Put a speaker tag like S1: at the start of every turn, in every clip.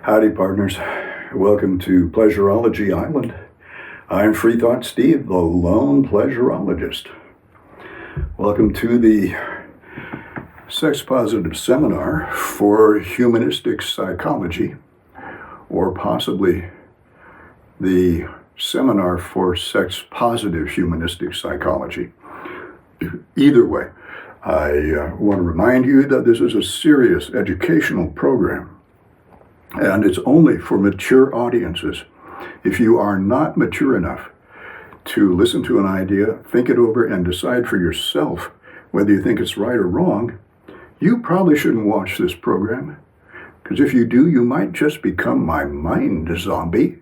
S1: Howdy, partners. Welcome to Pleasurology Island. I'm Free Thought Steve, the lone pleasurologist. Welcome to the Sex Positive Seminar for Humanistic Psychology, or possibly the Seminar for Sex Positive Humanistic Psychology. Either way, I want to remind you that this is a serious educational program. And it's only for mature audiences. If you are not mature enough to listen to an idea, think it over, and decide for yourself whether you think it's right or wrong, you probably shouldn't watch this program. Because if you do, you might just become my mind zombie.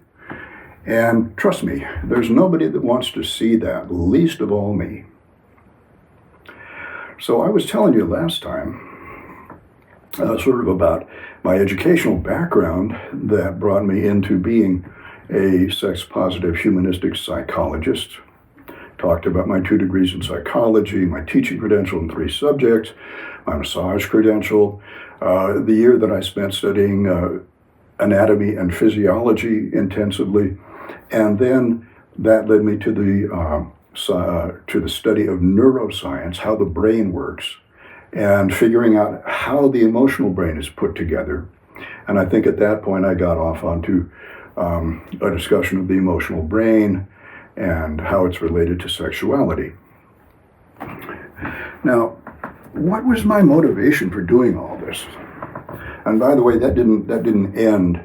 S1: And trust me, there's nobody that wants to see that, least of all me. So I was telling you last time, sort of about my educational background that brought me into being a sex-positive humanistic psychologist. Talked about my 2 degrees in psychology, my teaching credential in 3 subjects, my massage credential, the year that I spent studying anatomy and physiology intensively, and then that led me to the study of neuroscience, how the brain works, and figuring out how the emotional brain is put together. And I think at that point I got off onto a discussion of the emotional brain and how it's related to sexuality. Now, what was my motivation for doing all this? And by the way, that didn't end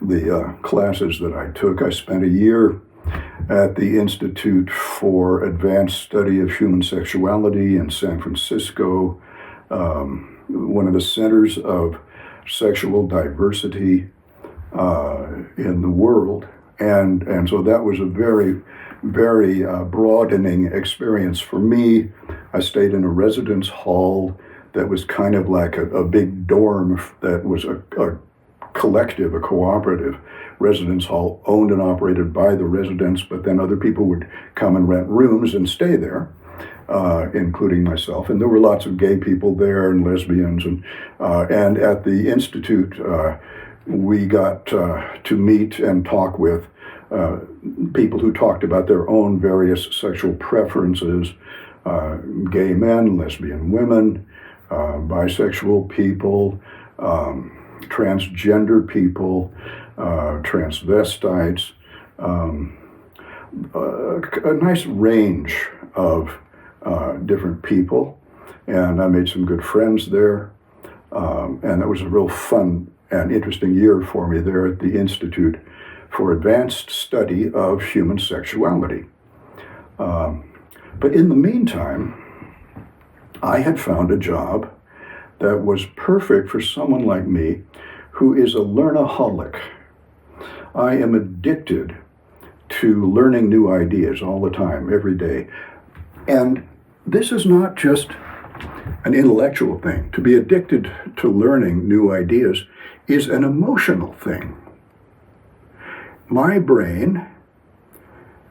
S1: the classes that I took. I spent a year at the Institute for Advanced Study of Human Sexuality in San Francisco, one of the centers of sexual diversity in the world. And so that was a very, very broadening experience for me. I stayed in a residence hall that was kind of like a big dorm that was a collective, a cooperative residence hall owned and operated by the residents, but then other people would come and rent rooms and stay there. Including myself, and there were lots of gay people there and lesbians, and at the Institute we got to meet and talk with people who talked about their own various sexual preferences, gay men, lesbian women, bisexual people, transgender people, transvestites, a nice range of different people, and I made some good friends there, and that was a real fun and interesting year for me there at the Institute for Advanced Study of Human Sexuality. But in the meantime, I had found a job that was perfect for someone like me who is a learnaholic. I am addicted to learning new ideas all the time, every day. And this is not just an intellectual thing. To be addicted to learning new ideas is an emotional thing. My brain,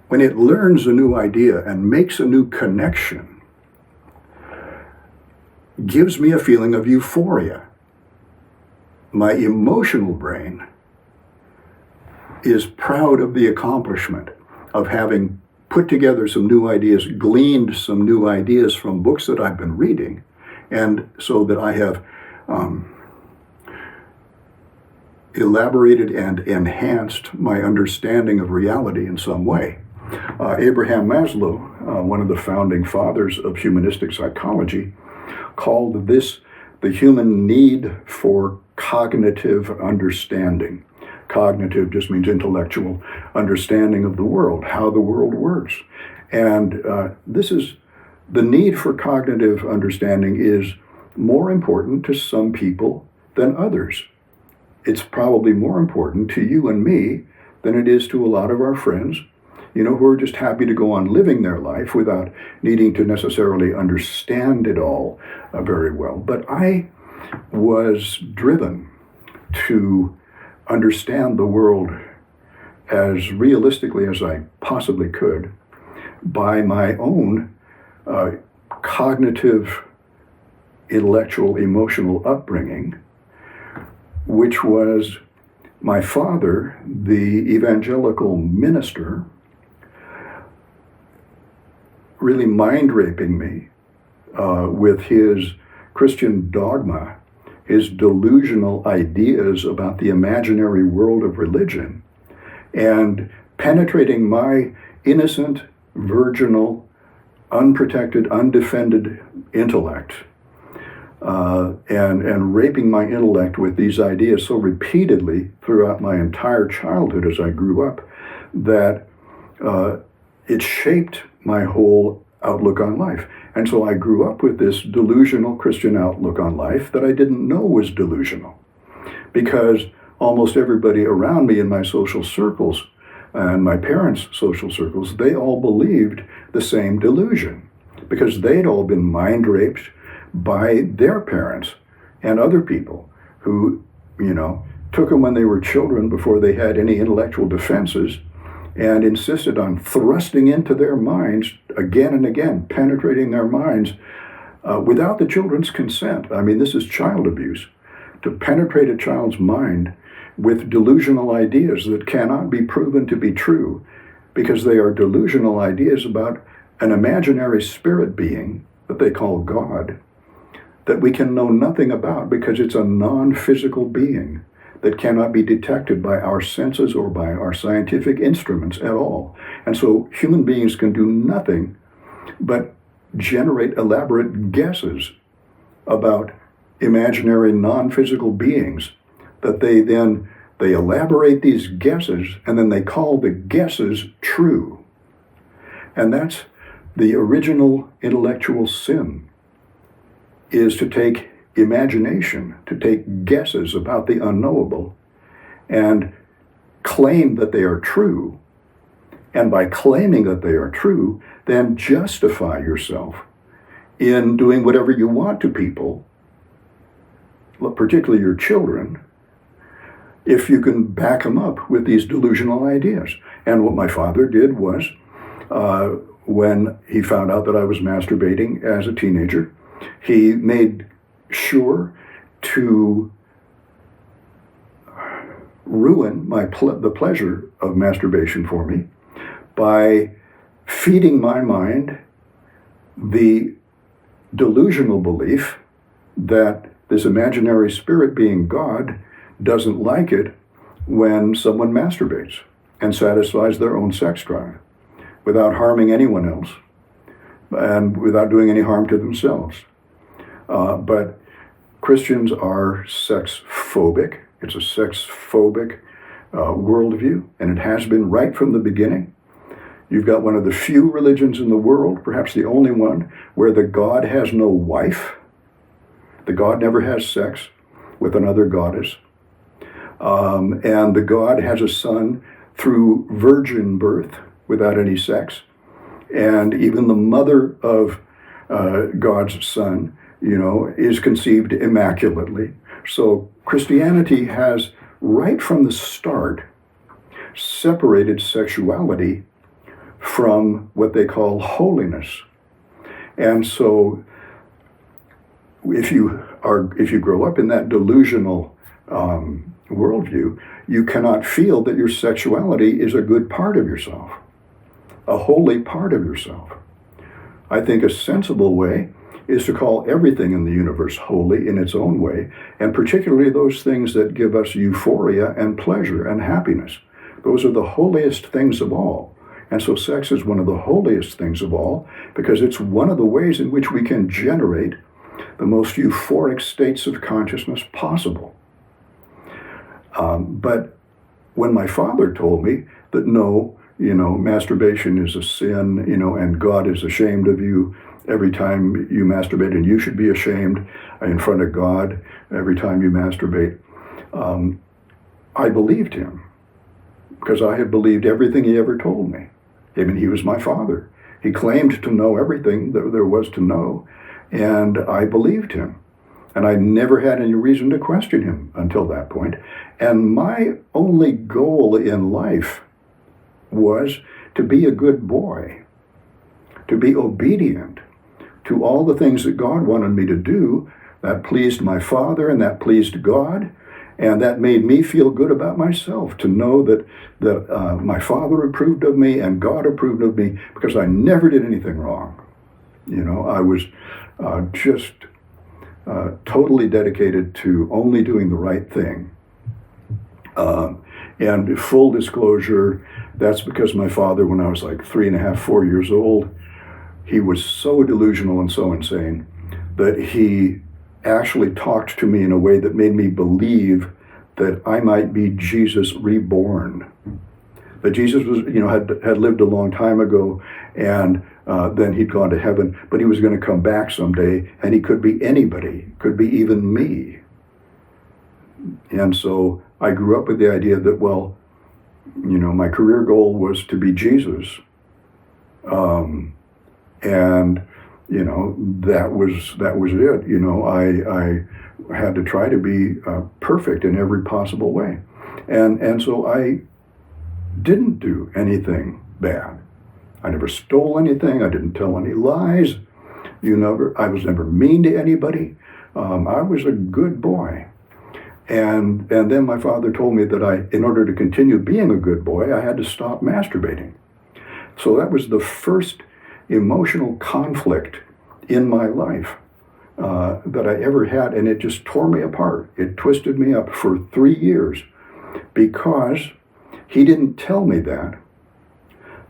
S1: when it learns a new idea and makes a new connection, gives me a feeling of euphoria. My emotional brain is proud of the accomplishment of having put together some new ideas, gleaned some new ideas from books that I've been reading, and so that I have elaborated and enhanced my understanding of reality in some way. Abraham Maslow, one of the founding fathers of humanistic psychology, called this the human need for cognitive understanding. Cognitive just means intellectual understanding of the world, how the world works. And this is the need for cognitive understanding is more important to some people than others. It's probably more important to you and me than it is to a lot of our friends, who are just happy to go on living their life without needing to necessarily understand it all very well. But I was driven to understand the world as realistically as I possibly could by my own cognitive, intellectual, emotional upbringing, which was my father, the evangelical minister, really mind raping me with his Christian dogma, his delusional ideas about the imaginary world of religion, and penetrating my innocent, virginal, unprotected, undefended intellect, and raping my intellect with these ideas so repeatedly throughout my entire childhood as I grew up that it shaped my whole outlook on life. And so I grew up with this delusional Christian outlook on life that I didn't know was delusional, because almost everybody around me in my social circles and my parents' social circles, they all believed the same delusion, because they'd all been mind raped by their parents and other people who, took them when they were children before they had any intellectual defenses and insisted on thrusting into their minds again and again, penetrating their minds without the children's consent. I mean, this is child abuse, to penetrate a child's mind with delusional ideas that cannot be proven to be true, because they are delusional ideas about an imaginary spirit being that they call God, that we can know nothing about because it's a non-physical being that cannot be detected by our senses or by our scientific instruments at all. And so human beings can do nothing but generate elaborate guesses about imaginary non-physical beings that they elaborate these guesses, and then they call the guesses true. And that's the original intellectual sin, is to take imagination, to take guesses about the unknowable and claim that they are true. And by claiming that they are true, then justify yourself in doing whatever you want to people, particularly your children, if you can back them up with these delusional ideas. And what my father did was, when he found out that I was masturbating as a teenager, he made sure to ruin the pleasure of masturbation for me by feeding my mind the delusional belief that this imaginary spirit being God doesn't like it when someone masturbates and satisfies their own sex drive without harming anyone else and without doing any harm to themselves. But Christians are sex phobic. It's a sex phobic worldview, and it has been right from the beginning. You've got one of the few religions in the world, perhaps the only one, where the God has no wife. The God never has sex with another goddess. And the God has a son through virgin birth without any sex. And even the mother of God's son, is conceived immaculately. So Christianity has, right from the start, separated sexuality from what they call holiness. And so if you grow up in that delusional worldview, you cannot feel that your sexuality is a good part of yourself, a holy part of yourself. I think a sensible way is to call everything in the universe holy in its own way, and particularly those things that give us euphoria and pleasure and happiness. Those are the holiest things of all. And so sex is one of the holiest things of all, because it's one of the ways in which we can generate the most euphoric states of consciousness possible. But when my father told me that no, masturbation is a sin, and God is ashamed of you every time you masturbate, and you should be ashamed in front of God every time you masturbate, I believed him, because I had believed everything he ever told me. I mean, he was my father. He claimed to know everything that there was to know, and I believed him. And I never had any reason to question him until that point. And my only goal in life was to be a good boy, to be obedient to all the things that God wanted me to do. That pleased my father and that pleased God. And that made me feel good about myself, to know that my Father approved of me and God approved of me, because I never did anything wrong. I was just totally dedicated to only doing the right thing. And full disclosure, that's because my father, when I was like 3.5, 4 years old, he was so delusional and so insane that he actually talked to me in a way that made me believe that I might be Jesus reborn. That Jesus was, had lived a long time ago, and then he'd gone to heaven, but he was going to come back someday, and he could be anybody, could be even me. And so I grew up with the idea that, well, my career goal was to be Jesus. And that was it. I had to try to be perfect in every possible way. And so I didn't do anything bad. I never stole anything. I didn't tell any lies. I was never mean to anybody. I was a good boy. And then my father told me that in order to continue being a good boy, I had to stop masturbating. So that was the first emotional conflict in my life that I ever had, and it just tore me apart. It twisted me up for 3 years, because he didn't tell me that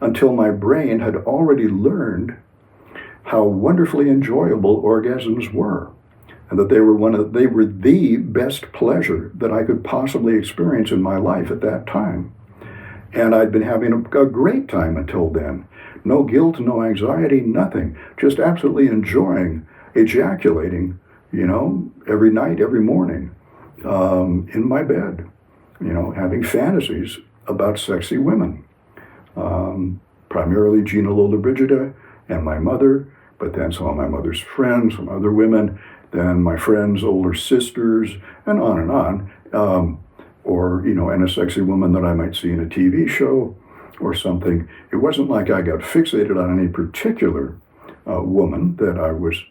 S1: until my brain had already learned how wonderfully enjoyable orgasms were, and that they were the best pleasure that I could possibly experience in my life at that time. And I'd been having a great time until then. No guilt, no anxiety, nothing. Just absolutely enjoying ejaculating, every night, every morning, in my bed, having fantasies about sexy women. Primarily Gina Lollobrigida and my mother, but then some of my mother's friends, some other women, then my friends' older sisters, and on and on. And a sexy woman that I might see in a TV show or something. It wasn't like I got fixated on any particular woman that I was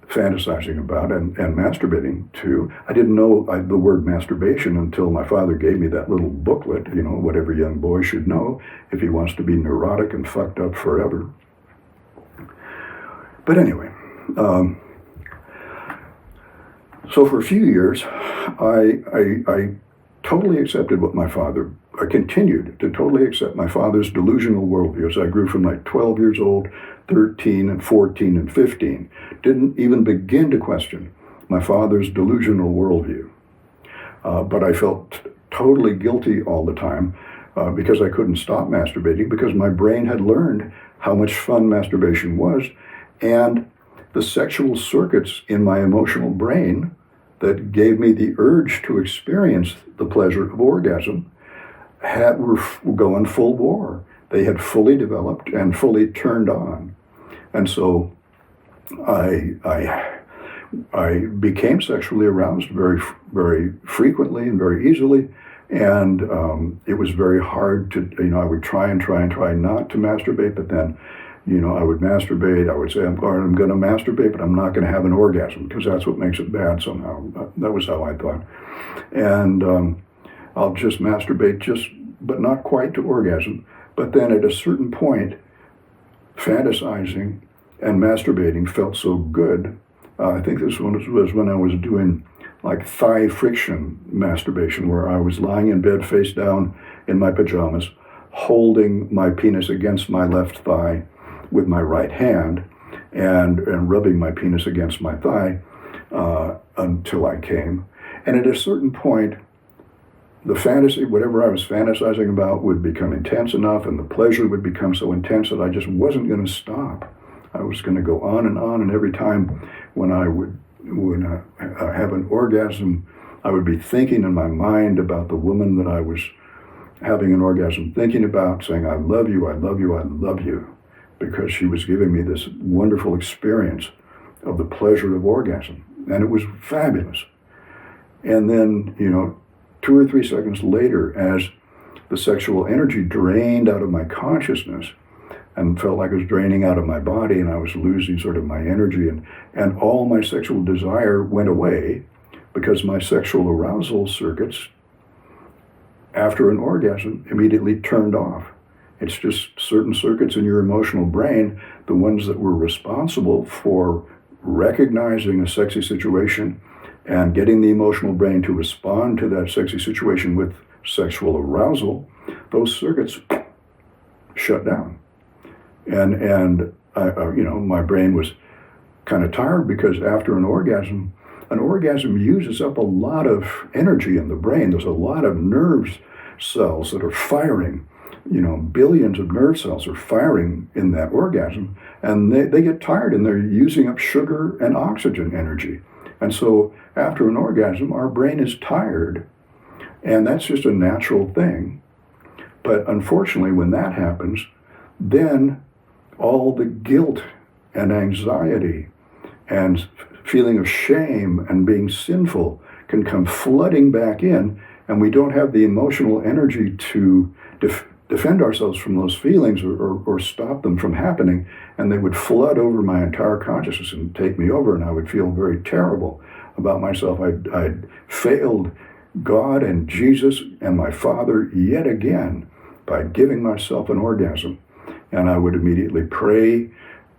S1: fantasizing about and masturbating to. I didn't know the word masturbation until my father gave me that little booklet, what every young boy should know if he wants to be neurotic and fucked up forever. But anyway, so for a few years, I totally accepted what my father, I continued to totally accept my father's delusional worldview as I grew from like 12 years old, 13 and 14 and 15. Didn't even begin to question my father's delusional worldview. But I felt totally guilty all the time because I couldn't stop masturbating, because my brain had learned how much fun masturbation was, and the sexual circuits in my emotional brain that gave me the urge to experience the pleasure of orgasm were going full bore. They had fully developed and fully turned on. And so I became sexually aroused very, very frequently and very easily. And it was very hard to, I would try not to masturbate, but then, I would masturbate. I would say, I'm going to masturbate, but I'm not going to have an orgasm, because that's what makes it bad somehow. That was how I thought. And I'll just masturbate, but not quite to orgasm. But then at a certain point, fantasizing and masturbating felt so good. I think this one was when I was doing like thigh friction masturbation, where I was lying in bed face down in my pajamas, holding my penis against my left thigh with my right hand, and rubbing my penis against my thigh until I came. And at a certain point, the fantasy, whatever I was fantasizing about, would become intense enough, and the pleasure would become so intense that I just wasn't going to stop. I was going to go on, and every time when I would have an orgasm, I would be thinking in my mind about the woman that I was having an orgasm thinking about, saying, I love you, I love you, I love you, because she was giving me this wonderful experience of the pleasure of orgasm. And it was fabulous. And then, 2 or 3 seconds later, as the sexual energy drained out of my consciousness and felt like it was draining out of my body, and I was losing sort of my energy, and all my sexual desire went away, because my sexual arousal circuits after an orgasm immediately turned off. It's just certain circuits in your emotional brain, the ones that were responsible for recognizing a sexy situation and getting the emotional brain to respond to that sexy situation with sexual arousal, those circuits shut down. And my brain was kind of tired because after an orgasm uses up a lot of energy in the brain. There's a lot of nerve cells that are firing. Billions of nerve cells are firing in that orgasm, and they get tired and they're using up sugar and oxygen energy. And so after an orgasm, our brain is tired, and that's just a natural thing. But unfortunately, when that happens, then all the guilt and anxiety and feeling of shame and being sinful can come flooding back in, and we don't have the emotional energy to defend ourselves from those feelings or stop them from happening, and they would flood over my entire consciousness and take me over, and I would feel very terrible about myself. I'd failed God and Jesus and my Father yet again by giving myself an orgasm, and I would immediately pray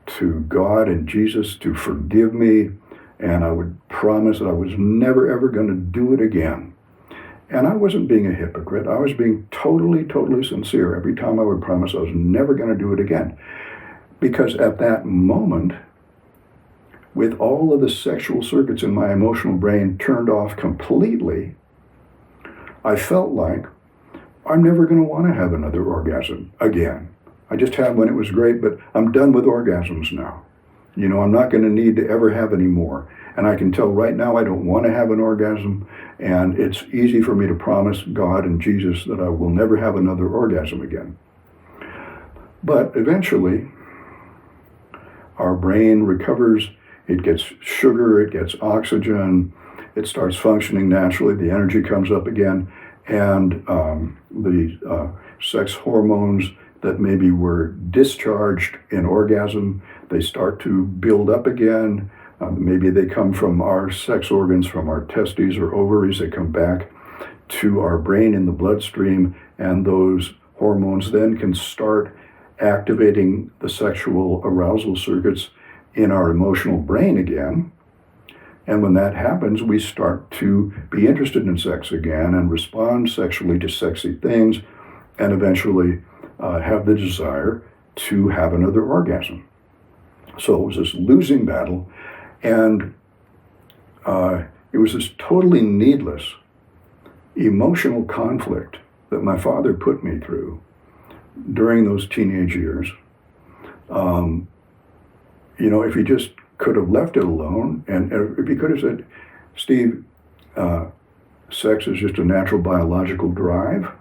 S1: to God and Jesus to forgive me, and I would promise that I was never ever going to do it again. And I wasn't being a hypocrite. I was being totally, totally sincere every time I would promise I was never going to do it again. Because at that moment, with all of the sexual circuits in my emotional brain turned off completely, I felt like I'm never going to want to have another orgasm again. I just had when it was great, but I'm done with orgasms now. I'm not going to need to ever have any more. And I can tell right now I don't want to have an orgasm, and it's easy for me to promise God and Jesus that I will never have another orgasm again. But eventually, our brain recovers, it gets sugar, it gets oxygen, it starts functioning naturally, the energy comes up again, and the sex hormones that maybe were discharged in orgasm, they start to build up again. Maybe they come from our sex organs, from our testes or ovaries. They come back to our brain in the bloodstream, and those hormones then can start activating the sexual arousal circuits in our emotional brain again. And when that happens, we start to be interested in sex again and respond sexually to sexy things, and eventually have the desire to have another orgasm. So it was this losing battle, and it was this totally needless emotional conflict that my father put me through during those teenage years. If he just could have left it alone, and if he could have said, Steve, sex is just a natural biological drive.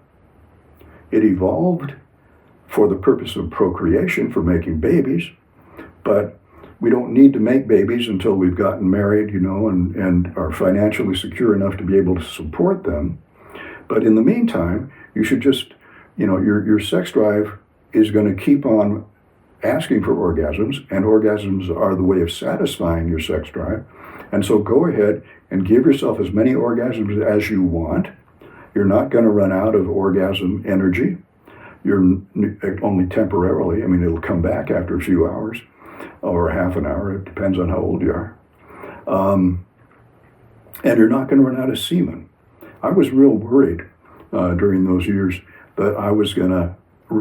S1: It evolved for the purpose of procreation, for making babies, but we don't need to make babies until we've gotten married, and are financially secure enough to be able to support them. But in the meantime, you should just, your sex drive is going to keep on asking for orgasms, and orgasms are the way of satisfying your sex drive. And so go ahead and give yourself as many orgasms as you want. You're not going to run out of orgasm energy. You're only temporarily. It'll come back after a few hours or half an hour. It depends on how old you are. And you're not going to run out of semen. I was real worried during those years that I was going to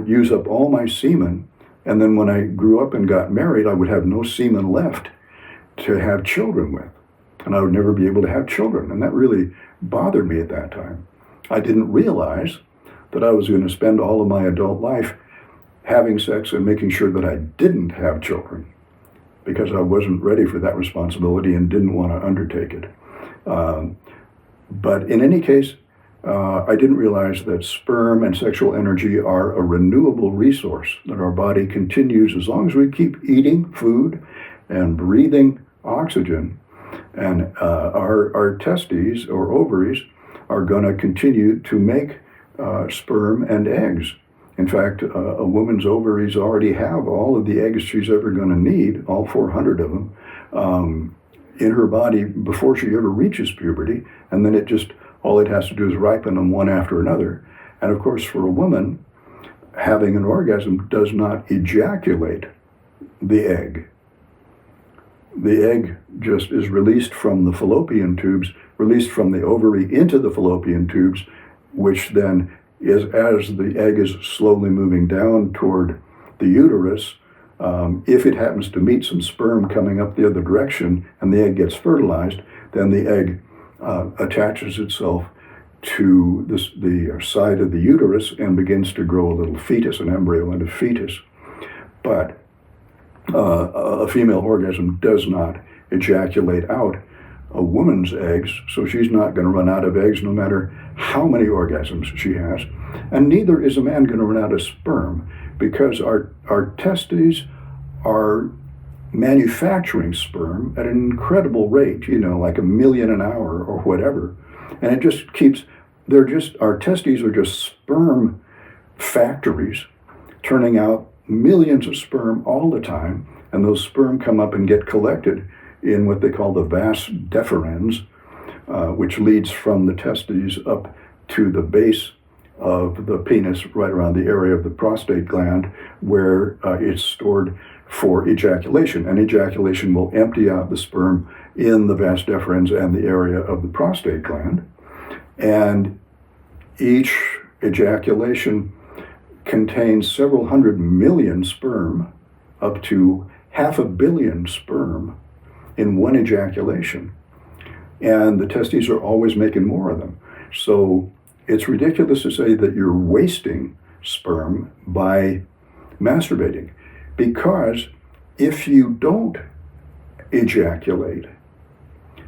S1: use up all my semen, and then when I grew up and got married, I would have no semen left to have children with, and I would never be able to have children. And that really bothered me at that time. I didn't realize that I was going to spend all of my adult life having sex and making sure that I didn't have children, because I wasn't ready for that responsibility and didn't want to undertake it. But in any case, I didn't realize that sperm and sexual energy are a renewable resource that our body continues as long as we keep eating food and breathing oxygen, and our testes or ovaries are going to continue to make sperm and eggs. In fact, a woman's ovaries already have all of the eggs she's ever going to need, all 400 of them, in her body before she ever reaches puberty, and then all it has to do is ripen them one after another. And of course, for a woman, having an orgasm does not ejaculate the egg. The egg just is released from the fallopian tubes, released from the ovary into the fallopian tubes, which then is, as the egg is slowly moving down toward the uterus, if it happens to meet some sperm coming up the other direction and the egg gets fertilized, then the egg attaches itself to the side of the uterus and begins to grow a little fetus, an embryo and a fetus. But a female orgasm does not ejaculate out a woman's eggs, so she's not going to run out of eggs no matter how many orgasms she has. And neither is a man going to run out of sperm, because our testes are manufacturing sperm at an incredible rate, like 1 million an hour or whatever. And it just keeps, our testes are just sperm factories turning out millions of sperm all the time, and those sperm come up and get collected in what they call the vas deferens, which leads from the testes up to the base of the penis, right around the area of the prostate gland, where it's stored for ejaculation. And ejaculation will empty out the sperm in the vas deferens and the area of the prostate gland. And each ejaculation contains several hundred million sperm, up to 500 million sperm in one ejaculation. And the testes are always making more of them. So it's ridiculous to say that you're wasting sperm by masturbating, because if you don't ejaculate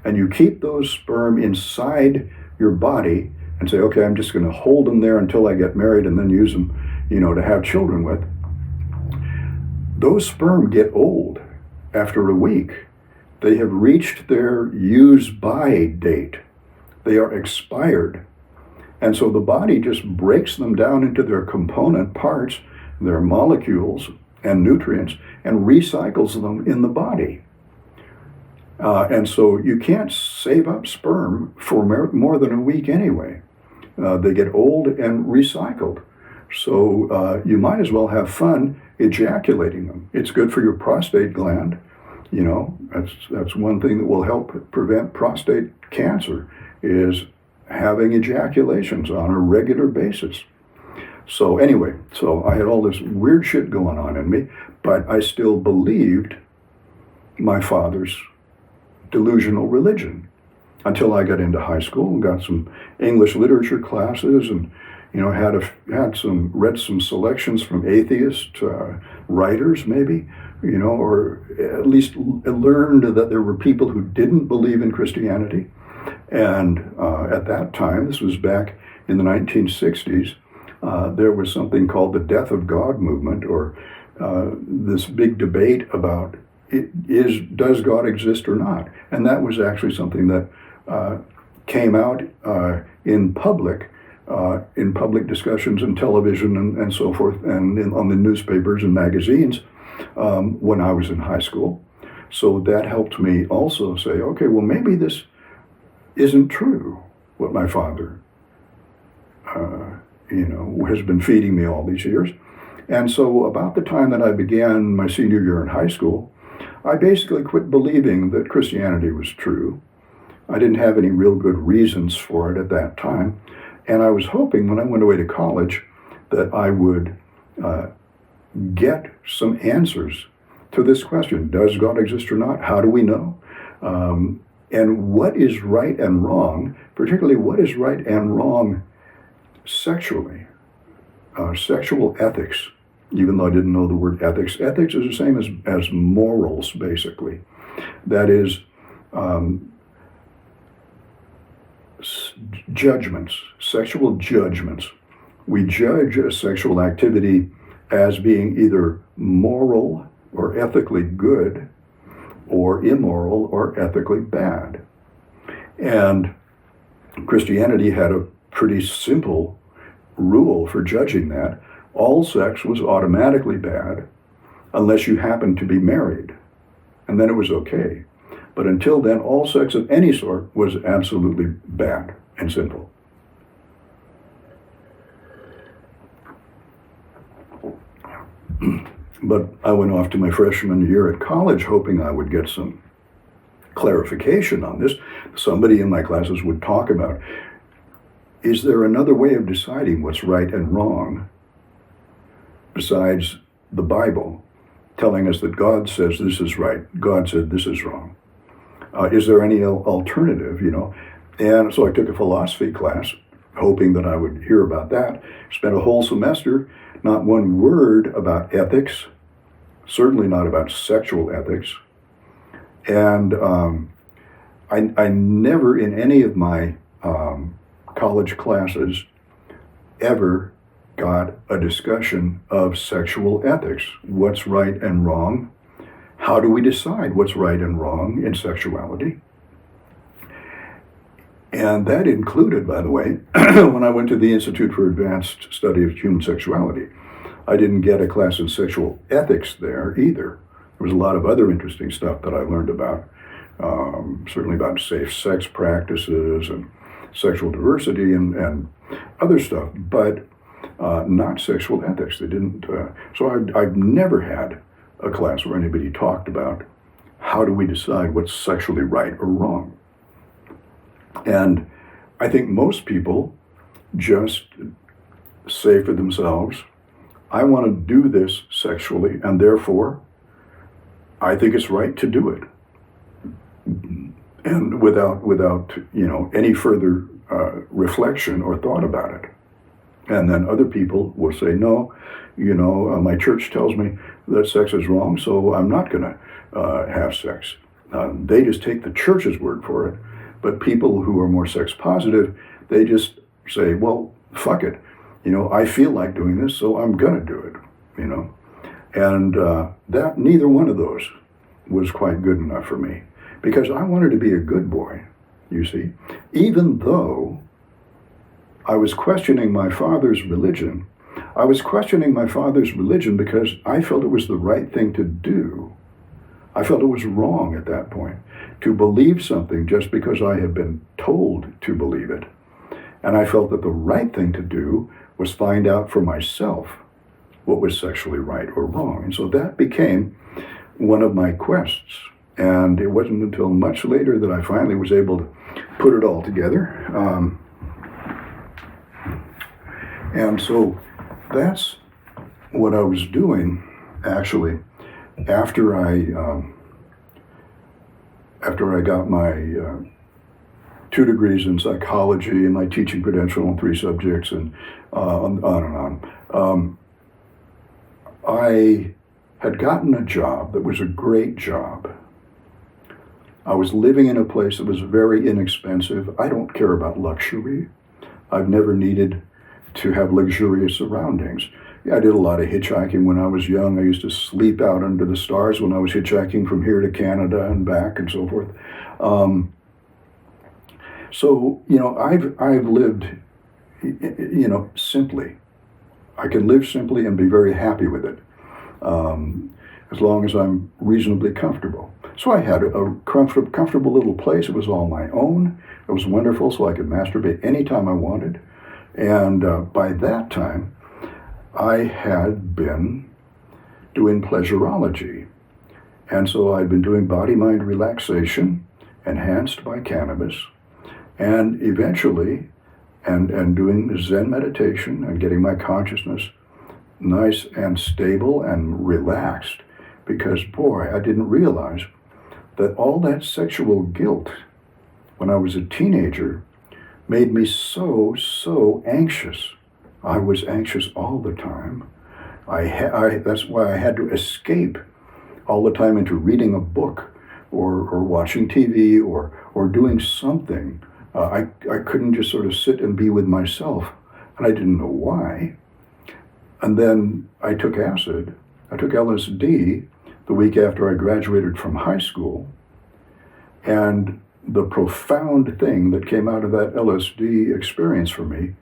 S1: and you keep those sperm inside your body and say, okay, I'm just going to hold them there until I get married and then use them, to have children with, those sperm get old after a week. They have reached their use-by date. They are expired. And so the body just breaks them down into their component parts, their molecules and nutrients, and recycles them in the body. And so you can't save up sperm for more than a week anyway. They get old and recycled. So you might as well have fun ejaculating them. It's good for your prostate gland. That's one thing that will help prevent prostate cancer, is having ejaculations on a regular basis. So anyway, I had all this weird shit going on in me, but I still believed my father's delusional religion until I got into high school and got some English literature classes, and read some selections from atheist writers, maybe, or at least learned that there were people who didn't believe in Christianity. And at that time, this was back in the 1960s, there was something called the Death of God movement, or this big debate about does God exist or not? And that was actually something that came out in public discussions and television and so forth, and on the newspapers and magazines when I was in high school. So that helped me also say, okay, well, maybe this isn't true, what my father has been feeding me all these years. And so about the time that I began my senior year in high school, I basically quit believing that Christianity was true. I didn't have any real good reasons for it at that time. And I was hoping when I went away to college that I would get some answers to this question. Does God exist or not? How do we know? And what is right and wrong, particularly what is right and wrong sexually? Sexual ethics, even though I didn't know the word ethics. Ethics is the same as morals, basically. That is, judgments, sexual judgments. We judge a sexual activity as being either moral or ethically good, or immoral or ethically bad. And Christianity had a pretty simple rule for judging that. All sex was automatically bad unless you happened to be married, and then it was okay. But until then, all sex of any sort was absolutely bad and sinful. But I went off to my freshman year at college hoping I would get some clarification on this. Somebody in my classes would talk about, is there another way of deciding what's right and wrong besides the Bible telling us that God says this is right, God said this is wrong? Is there any alternative, And so I took a philosophy class, hoping that I would hear about that. Spent a whole semester, not one word about ethics, certainly not about sexual ethics. And I never in any of my college classes ever got a discussion of sexual ethics. What's right and wrong? How do we decide what's right and wrong in sexuality? And that included, by the way, when I went to the Institute for Advanced Study of Human Sexuality, I didn't get a class in sexual ethics there either. There was a lot of other interesting stuff that I learned about, certainly about safe sex practices and sexual diversity and other stuff, but not sexual ethics. They didn't. So I've never had a class where anybody talked about how do we decide what's sexually right or wrong. And I think most people just say for themselves, I want to do this sexually, and therefore I think it's right to do it. And without any further reflection or thought about it. And then other people will say, no, my church tells me that sex is wrong, so I'm not going to have sex. They just take the church's word for it. But people who are more sex positive, they just say, well, fuck it. I feel like doing this, so I'm going to do it, And that neither one of those was quite good enough for me, because I wanted to be a good boy, you see. Even though I was questioning my father's religion, because I felt it was the right thing to do. I felt it was wrong at that point to believe something just because I had been told to believe it. And I felt that the right thing to do was find out for myself what was sexually right or wrong. And so that became one of my quests. And it wasn't until much later that I finally was able to put it all together. And so that's what I was doing, actually, after I got my 2 degrees in psychology and my teaching credential in 3 subjects and on and on. I had gotten a job that was a great job. I was living in a place that was very inexpensive. I don't care about luxury. I've never needed to have luxurious surroundings. Yeah, I did a lot of hitchhiking when I was young. I used to sleep out under the stars when I was hitchhiking from here to Canada and back and so forth. So I've lived, simply. I can live simply and be very happy with it, as long as I'm reasonably comfortable. So I had a comfortable little place. It was all my own. It was wonderful, so I could masturbate anytime I wanted. And by that time, I had been doing Pleasurology. And so I'd been doing body-mind relaxation, enhanced by cannabis, and eventually, and doing Zen meditation and getting my consciousness nice and stable and relaxed. Because, boy, I didn't realize that all that sexual guilt when I was a teenager made me so anxious. I was anxious all the time. That's why I had to escape all the time into reading a book or watching TV or doing something. I couldn't just sort of sit and be with myself, and I didn't know why. And then I took acid. I took LSD the week after I graduated from high school, and the profound thing that came out of that LSD experience for me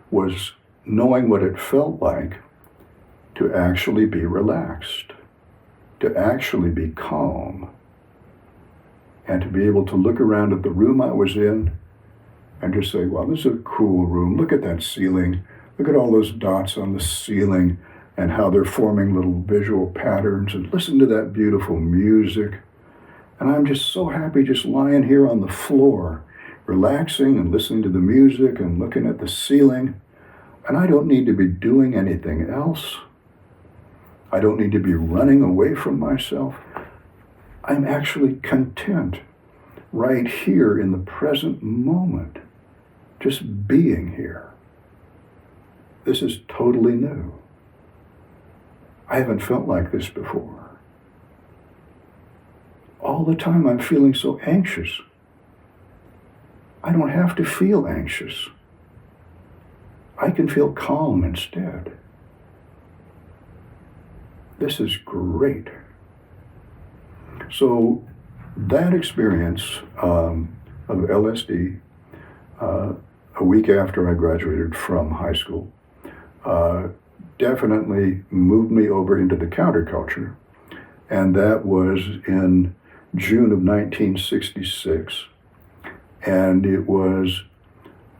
S1: was knowing what it felt like to actually be relaxed, to actually be calm. and to be able to look around at the room I was in and just say, wow, this is a cool room. Look at that ceiling. Look at all those dots on the ceiling and how they're forming little visual patterns, and listen to that beautiful music. And I'm just so happy just lying here on the floor, relaxing and listening to the music and looking at the ceiling. And I don't need to be doing anything else. I don't need to be running away from myself. I'm actually content right here in the present moment, just being here. This is totally new. I haven't felt like this before. All the time I'm feeling so anxious. I don't have to feel anxious. I can feel calm instead. This is great. So that experience of LSD, a week after I graduated from high school, definitely moved me over into the counterculture. And that was in June of 1966. And it was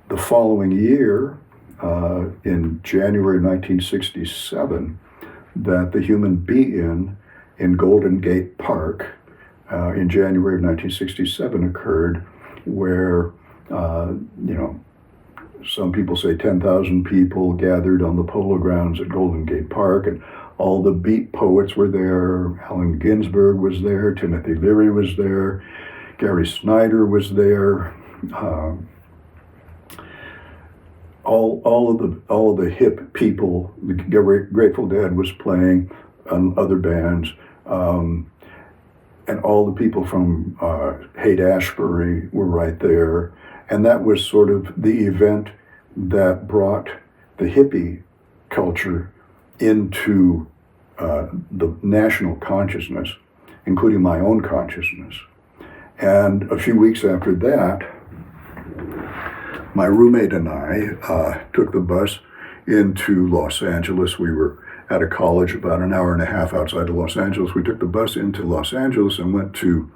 S1: the following year, in January 1967, that the Human Be-In Golden Gate Park in January of 1967 occurred, where, some people say 10,000 people gathered on the polo grounds at Golden Gate Park, and all the beat poets were there. Allen Ginsberg was there, Timothy Leary was there, Gary Snyder was there. All of the hip people. The Grateful Dead was playing, other bands, and all the people from Haight-Ashbury were right there. And that was sort of the event that brought the hippie culture into the national consciousness, including my own consciousness. And a few weeks after that, my roommate and I took the bus into Los Angeles. We were at a college about an hour and a half outside of Los Angeles. We took the bus into Los Angeles and went to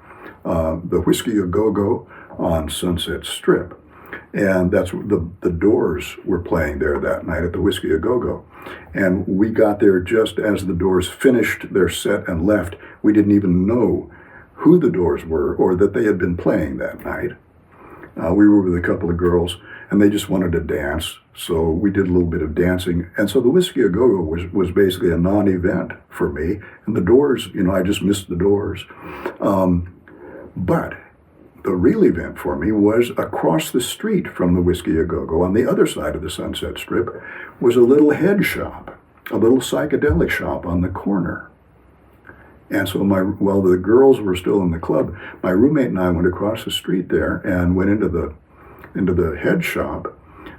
S1: the Whiskey A Go-Go on Sunset Strip. And that's the Doors were playing there that night at the Whiskey A Go-Go. And we got there just as the Doors finished their set and left. We didn't even know who the Doors were or that they had been playing that night. We were with a couple of girls, and they just wanted to dance, so we did a little bit of dancing. And so the Whiskey A Go-Go was basically a non-event for me. And the Doors, I just missed the Doors. But the real event for me was across the street from the Whiskey A Go-Go, on the other side of the Sunset Strip, was a little head shop, a little psychedelic shop on the corner. And so while the girls were still in the club, my roommate and I went across the street there and went into the head shop,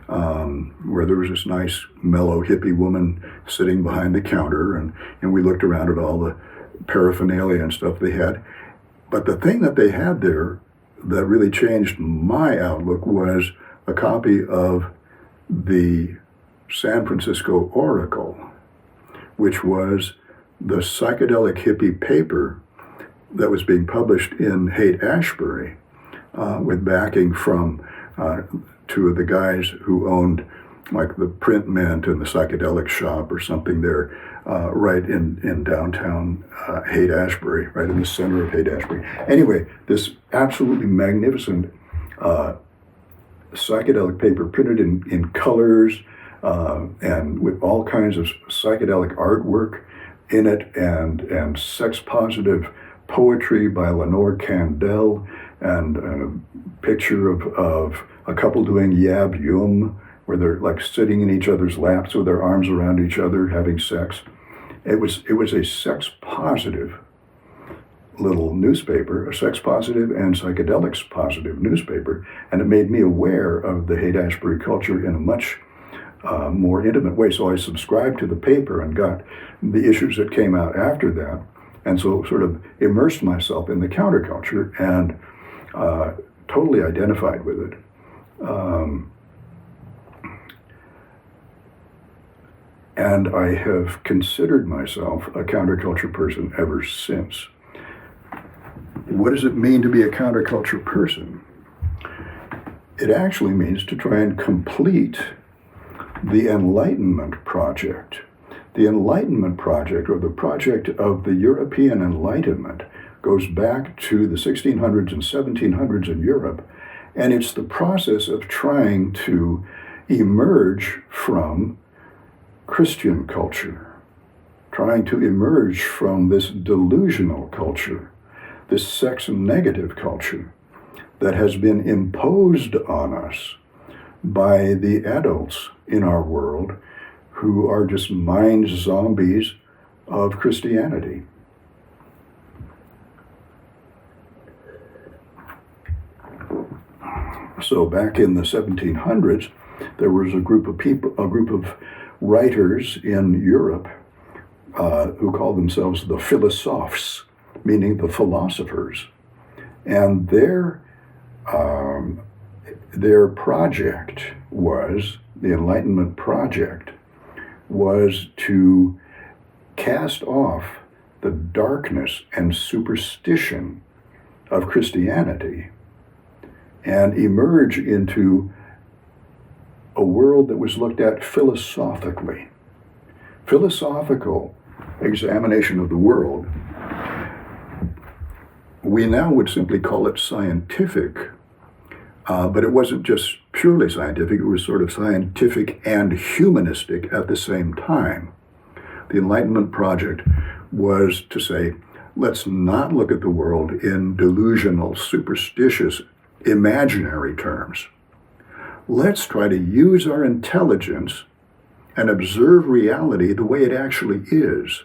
S1: where there was this nice, mellow hippie woman sitting behind the counter, and we looked around at all the paraphernalia and stuff they had. But the thing that they had there that really changed my outlook was a copy of the San Francisco Oracle, which was the psychedelic hippie paper that was being published in Haight-Ashbury, with backing from two of the guys who owned like the Print Mint and the Psychedelic Shop or something there, right in downtown Haight-Ashbury, right in the center of Haight-Ashbury. Anyway, this absolutely magnificent psychedelic paper printed in colors and with all kinds of psychedelic artwork in it, and sex-positive poetry by Lenore Candell, and a picture of a couple doing yab yum, where they're like sitting in each other's laps with their arms around each other having sex. It was a sex-positive little newspaper, a sex-positive and psychedelics-positive newspaper, and it made me aware of the Haight-Ashbury culture in a much more intimate way. So I subscribed to the paper and got the issues that came out after that, and so sort of immersed myself in the counterculture and totally identified with it. And I have considered myself a counterculture person ever since. what does it mean to be a counterculture person? It actually means to try and complete the Enlightenment project. The Enlightenment project, or the project of the European Enlightenment, goes back to the 1600s and 1700s in Europe, and it's the process of trying to emerge from Christian culture, trying to emerge from this delusional culture, this sex-negative culture that has been imposed on us by the adults in our world who are just mind zombies of Christianity. So back in the 1700s, there was a group of writers in Europe who called themselves the philosophes, meaning the philosophers. And their project was, the Enlightenment project, was to cast off the darkness and superstition of Christianity and emerge into a world that was looked at philosophically. Philosophical examination of the world. We now would simply call it scientific, but it wasn't just purely scientific, it was sort of scientific and humanistic at the same time. The Enlightenment project was to say, let's not look at the world in delusional, superstitious, imaginary terms. Let's try to use our intelligence and observe reality the way it actually is.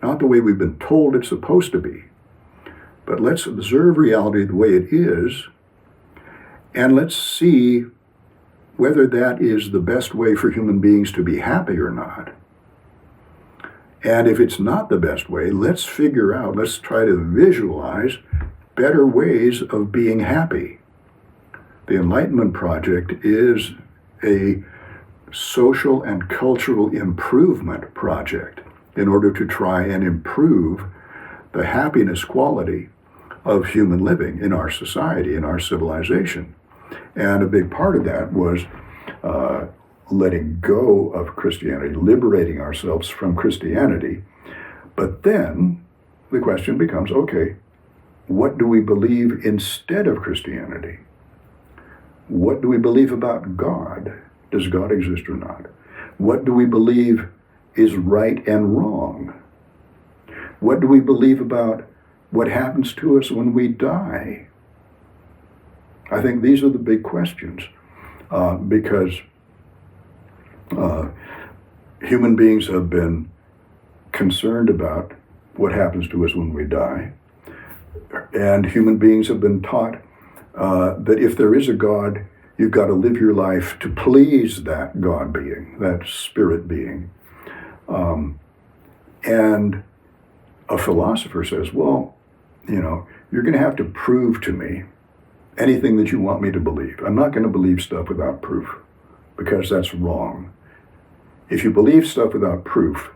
S1: Not the way we've been told it's supposed to be, but let's observe reality the way it is, and let's see whether that is the best way for human beings to be happy or not. And if it's not the best way, let's try to visualize better ways of being happy. The Enlightenment project is a social and cultural improvement project in order to try and improve the happiness quality of human living in our society, in our civilization. And a big part of that was letting go of Christianity, liberating ourselves from Christianity. But then the question becomes, okay, what do we believe instead of Christianity? What do we believe about God? Does God exist or not? What do we believe is right and wrong? What do we believe about what happens to us when we die? I think these are the big questions because human beings have been concerned about what happens to us when we die. And human beings have been taught that if there is a God, you've got to live your life to please that God being, that spirit being. And a philosopher says, well, you're going to have to prove to me anything that you want me to believe. I'm not going to believe stuff without proof, because that's wrong. If you believe stuff without proof,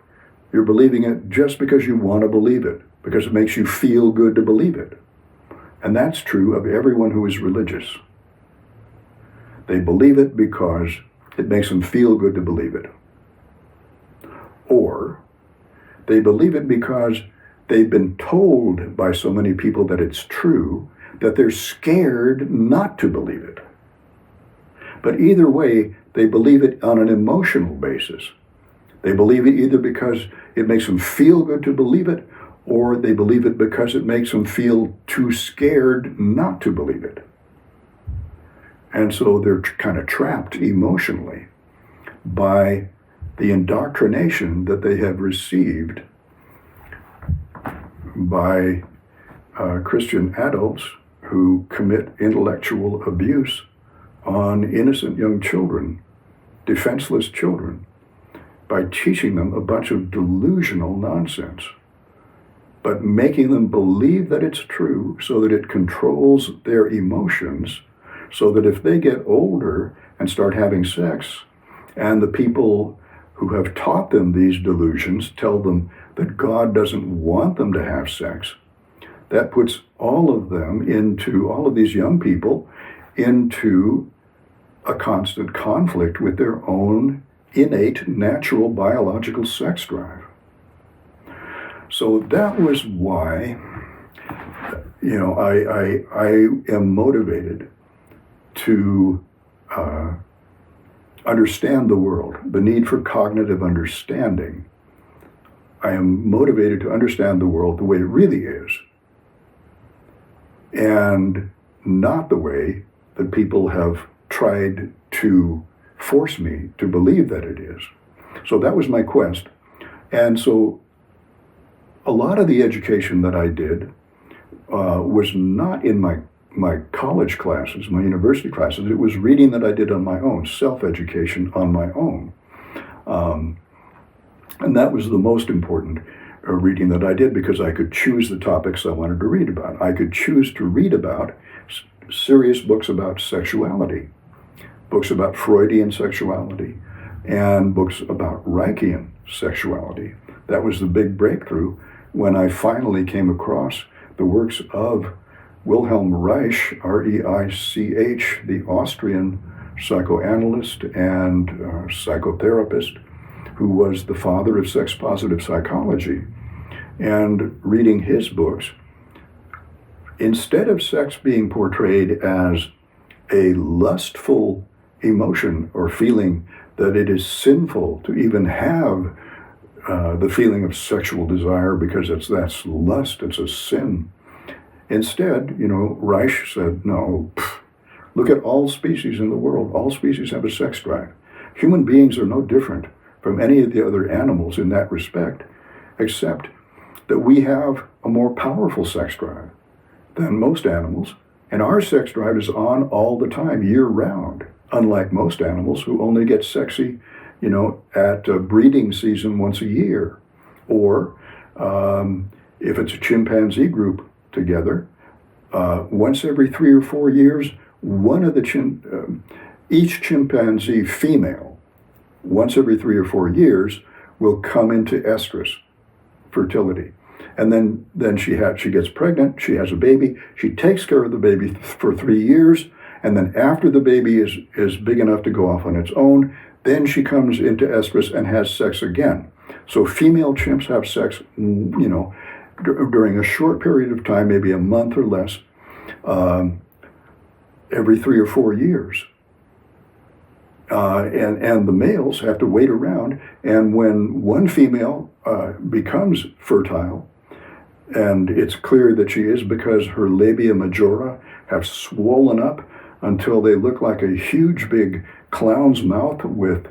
S1: you're believing it just because you want to believe it, because it makes you feel good to believe it. And that's true of everyone who is religious. They believe it because it makes them feel good to believe it. Or they believe it because they've been told by so many people that it's true that they're scared not to believe it. But either way, they believe it on an emotional basis. They believe it either because it makes them feel good to believe it, or they believe it because it makes them feel too scared not to believe it. And so they're kind of trapped emotionally by the indoctrination that they have received by Christian adults who commit intellectual abuse on innocent young children, defenseless children, by teaching them a bunch of delusional nonsense, but making them believe that it's true so that it controls their emotions, so that if they get older and start having sex, and the people who have taught them these delusions tell them that God doesn't want them to have sex, that puts all of these young people into a constant conflict with their own innate, natural, biological sex drive. So that was why, I am motivated to understand the world, the need for cognitive understanding. I am motivated to understand the world the way it really is, and not the way that people have tried to force me to believe that it is. So that was my quest. And so a lot of the education that I did was not in my college classes, my university classes. It was reading that I did on my own, self-education on my own. And that was the most important reading that I did, because I could choose the topics I wanted to read about. I could choose to read about serious books about sexuality, books about Freudian sexuality, and books about Reichian sexuality. That was the big breakthrough when I finally came across the works of Wilhelm Reich, R-E-I-C-H, the Austrian psychoanalyst and psychotherapist, who was the father of sex-positive psychology. And reading his books, instead of sex being portrayed as a lustful emotion or feeling that it is sinful to even have the feeling of sexual desire because that's lust, it's a sin. Instead, Reich said, no, look at all species in the world. All species have a sex drive. Human beings are no different from any of the other animals in that respect, except that we have a more powerful sex drive than most animals, and our sex drive is on all the time, year-round, unlike most animals who only get sexy, at breeding season once a year, or if it's a chimpanzee group together, once every 3 or 4 years, each chimpanzee female, once every 3 or 4 years, will come into estrus, fertility. And then she gets pregnant, she has a baby, she takes care of the baby for 3 years, and then after the baby is big enough to go off on its own, then she comes into estrus and has sex again. So female chimps have sex, during a short period of time, maybe a month or less, every 3 or 4 years. And the males have to wait around, and when one female becomes fertile, and it's clear that she is because her labia majora have swollen up until they look like a huge big clown's mouth with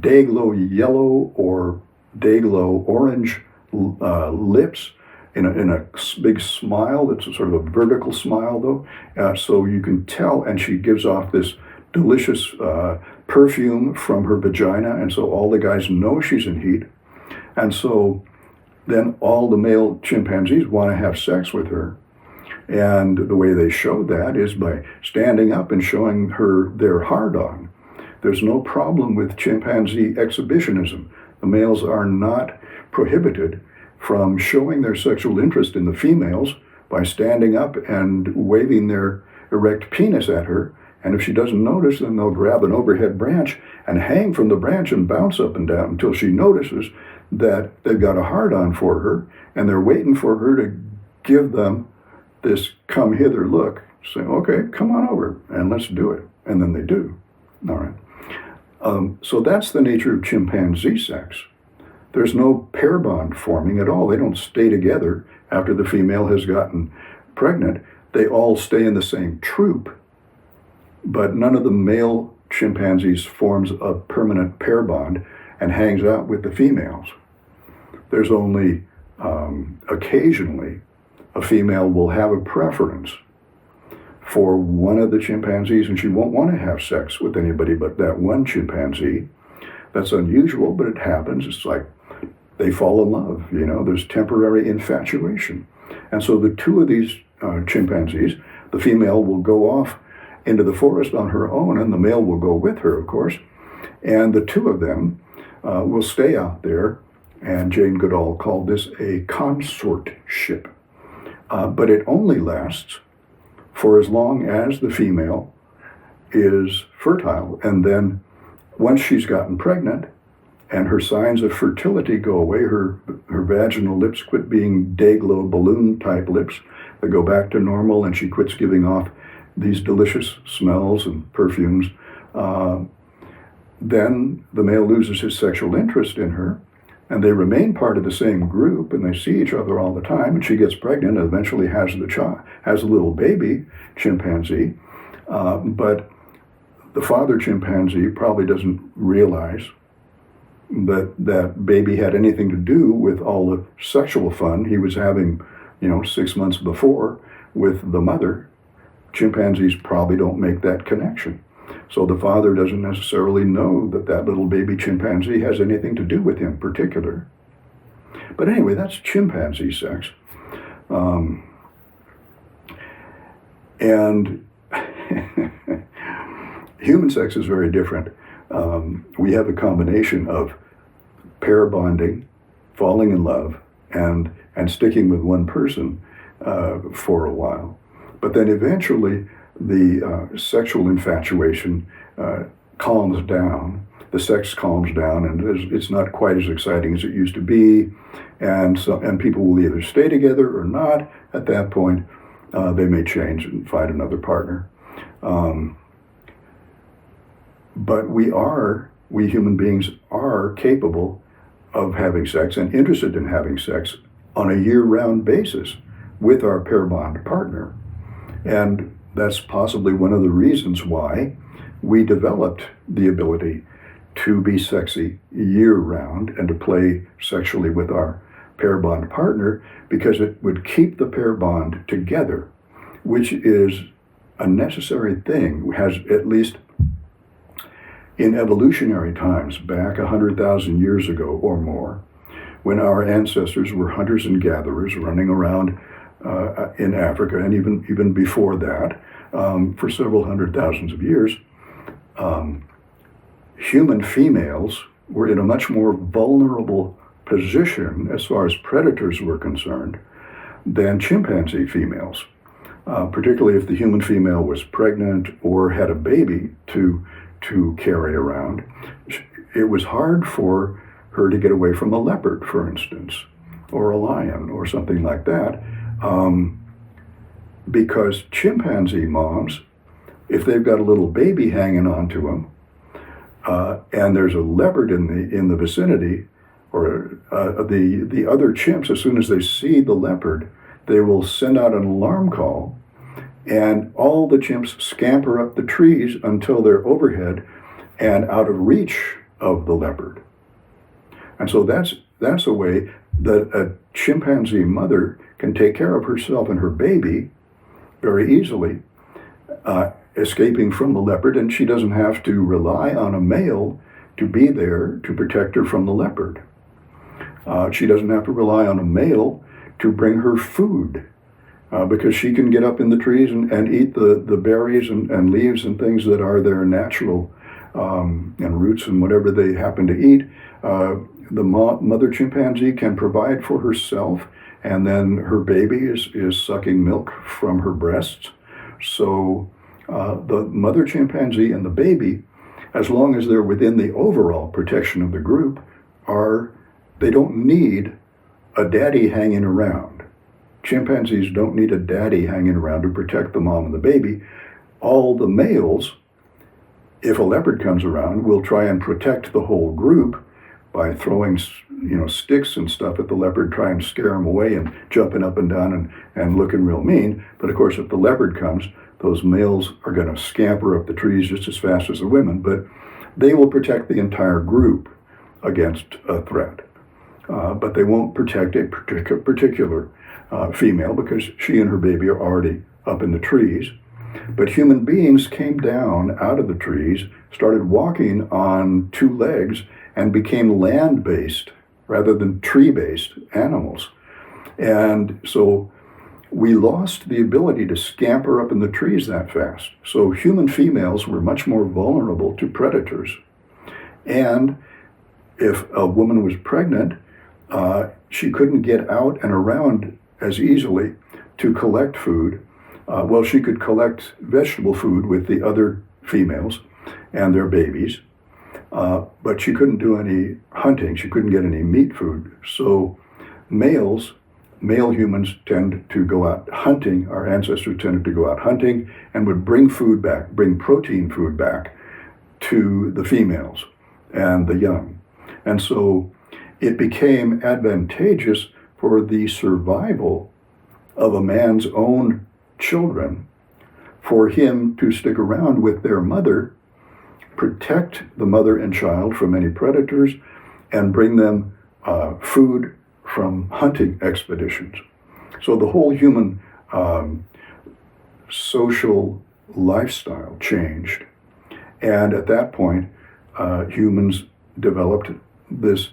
S1: day-glow yellow or day-glow orange lips, in a big smile that's a sort of a vertical smile, though, so you can tell, and she gives off this delicious perfume from her vagina, and so all the guys know she's in heat, and so then all the male chimpanzees want to have sex with her, and the way they show that is by standing up and showing her their hard-on. There's no problem with chimpanzee exhibitionism. The males are not prohibited from showing their sexual interest in the females by standing up and waving their erect penis at her. And if she doesn't notice, then they'll grab an overhead branch and hang from the branch and bounce up and down until she notices that they've got a hard-on for her, and they're waiting for her to give them this come hither look, saying, okay, come on over and let's do it. And then they do. All right. So that's the nature of chimpanzee sex. There's no pair bond forming at all. They don't stay together after the female has gotten pregnant. They all stay in the same troop, but none of the male chimpanzees forms a permanent pair bond and hangs out with the females. There's only occasionally a female will have a preference for one of the chimpanzees, and she won't want to have sex with anybody but that one chimpanzee. That's unusual, but it happens. It's like they fall in love, there's temporary infatuation. And so the two of these chimpanzees, the female will go off into the forest on her own, and the male will go with her, of course. And the two of them will stay out there, and Jane Goodall called this a consortship. but it only lasts for as long as the female is fertile. And then once she's gotten pregnant and her signs of fertility go away, her vaginal lips quit being day-glow balloon type lips, they go back to normal, and she quits giving off these delicious smells and perfumes, then the male loses his sexual interest in her, and they remain part of the same group, and they see each other all the time, and she gets pregnant and eventually has a little baby chimpanzee, but the father chimpanzee probably doesn't realize that that baby had anything to do with all the sexual fun he was having, 6 months before with the mother. Chimpanzees probably don't make that connection. So the father doesn't necessarily know that that little baby chimpanzee has anything to do with him in particular. But anyway, that's chimpanzee sex. And human sex is very different. We have a combination of pair bonding, falling in love, and sticking with one person for a while. But then eventually the sexual infatuation calms down, the sex calms down, and it's not quite as exciting as it used to be, and people will either stay together or not. At that point, they may change and find another partner. But we human beings are capable of having sex and interested in having sex on a year-round basis with our pair bond partner. And that's possibly one of the reasons why we developed the ability to be sexy year-round and to play sexually with our pair bond partner, because it would keep the pair bond together, which is a necessary thing, has at least in evolutionary times, back 100,000 years ago or more, when our ancestors were hunters and gatherers running around in Africa, and even before that, for several hundred thousands of years, human females were in a much more vulnerable position as far as predators were concerned than chimpanzee females, particularly if the human female was pregnant or had a baby to carry around. It was hard for her to get away from a leopard, for instance, or a lion or something like that, because chimpanzee moms, if they've got a little baby hanging on to them, and there's a leopard in the vicinity, or the other chimps, as soon as they see the leopard, they will send out an alarm call, and all the chimps scamper up the trees until they're overhead and out of reach of the leopard. And so that's a way that a chimpanzee mother can take care of herself and her baby very easily, escaping from the leopard, and she doesn't have to rely on a male to be there to protect her from the leopard. She doesn't have to rely on a male to bring her food, because she can get up in the trees and eat the berries and leaves and things that are their natural, and roots and whatever they happen to eat. The mother chimpanzee can provide for herself, and then her baby is sucking milk from her breasts. So the mother chimpanzee and the baby, as long as they're within the overall protection of the group, they don't need a daddy hanging around. Chimpanzees don't need a daddy hanging around to protect the mom and the baby. All the males, if a leopard comes around, will try and protect the whole group by throwing, sticks and stuff at the leopard, try and scare him away, and jumping up and down and looking real mean. But of course, if the leopard comes, those males are going to scamper up the trees just as fast as the women, but they will protect the entire group against a threat. But they won't protect a particular female, because she and her baby are already up in the trees. But human beings came down out of the trees, started walking on two legs, and became land-based rather than tree-based animals. And so we lost the ability to scamper up in the trees that fast. So human females were much more vulnerable to predators. And if a woman was pregnant, she couldn't get out and around as easily to collect food. She could collect vegetable food with the other females and their babies, but she couldn't do any hunting. She couldn't get any meat food. So male humans tend to go out hunting. Our ancestors tended to go out hunting and would bring protein food back to the females and the young. And so it became advantageous for the survival of a man's own children for him to stick around with their mother, protect the mother and child from any predators, and bring them food from hunting expeditions. So the whole human social lifestyle changed. And at that point, humans developed this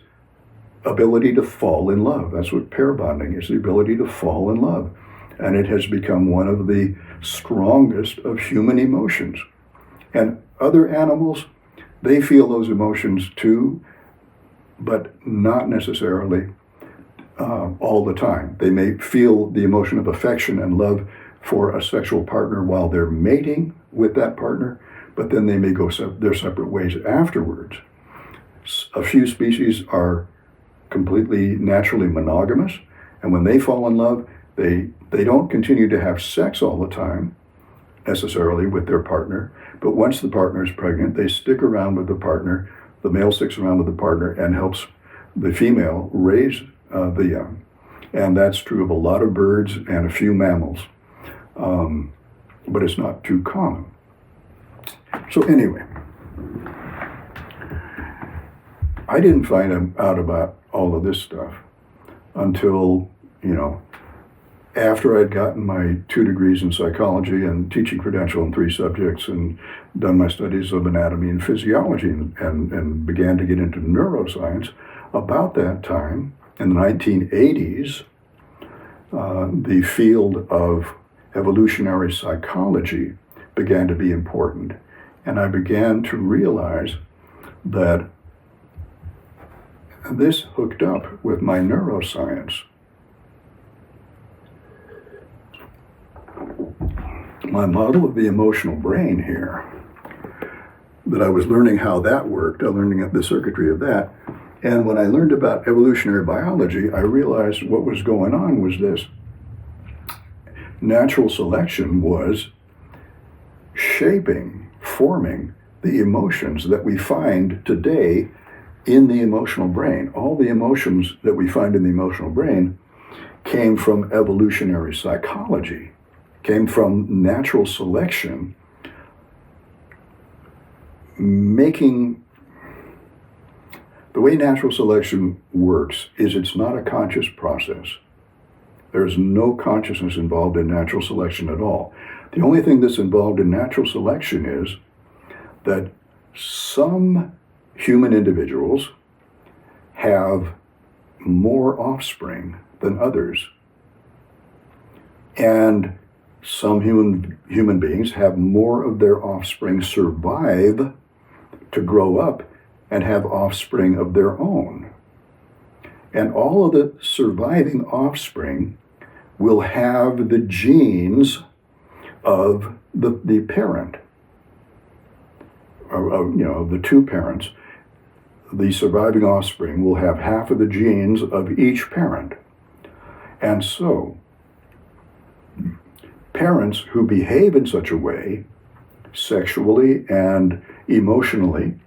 S1: ability to fall in love. That's what pair bonding is, the ability to fall in love. And it has become one of the strongest of human emotions. And other animals, they feel those emotions too, but not necessarily all the time. They may feel the emotion of affection and love for a sexual partner while they're mating with that partner, but then they may go their separate ways afterwards. A few species are completely naturally monogamous, and when they fall in love, they don't continue to have sex all the time necessarily with their partner, but once the partner is pregnant, they stick around with the partner. The male sticks around with the partner and helps the female raise the young. And that's true of a lot of birds and a few mammals, but it's not too common. So anyway, I didn't find out about all of this stuff until, after I'd gotten my 2 degrees in psychology and teaching credential in 3 subjects and done my studies of anatomy and physiology and began to get into neuroscience. About that time, in the 1980s, the field of evolutionary psychology began to be important. And I began to realize that this hooked up with my neuroscience. My model of the emotional brain here, that I was learning how that worked, I learning the circuitry of that. And when I learned about evolutionary biology, I realized what was going on was this. Natural selection was forming the emotions that we find today in the emotional brain. All the emotions that we find in the emotional brain came from evolutionary psychology, came from natural selection, making. The way natural selection works is it's not a conscious process. There's no consciousness involved in natural selection at all. The only thing that's involved in natural selection is that some human individuals have more offspring than others. And some human beings have more of their offspring survive to grow up and have offspring of their own. And all of the surviving offspring will have the genes of the parent, of the 2 parents. The surviving offspring will have half of the genes of each parent. And so, parents who behave in such a way, sexually and emotionally,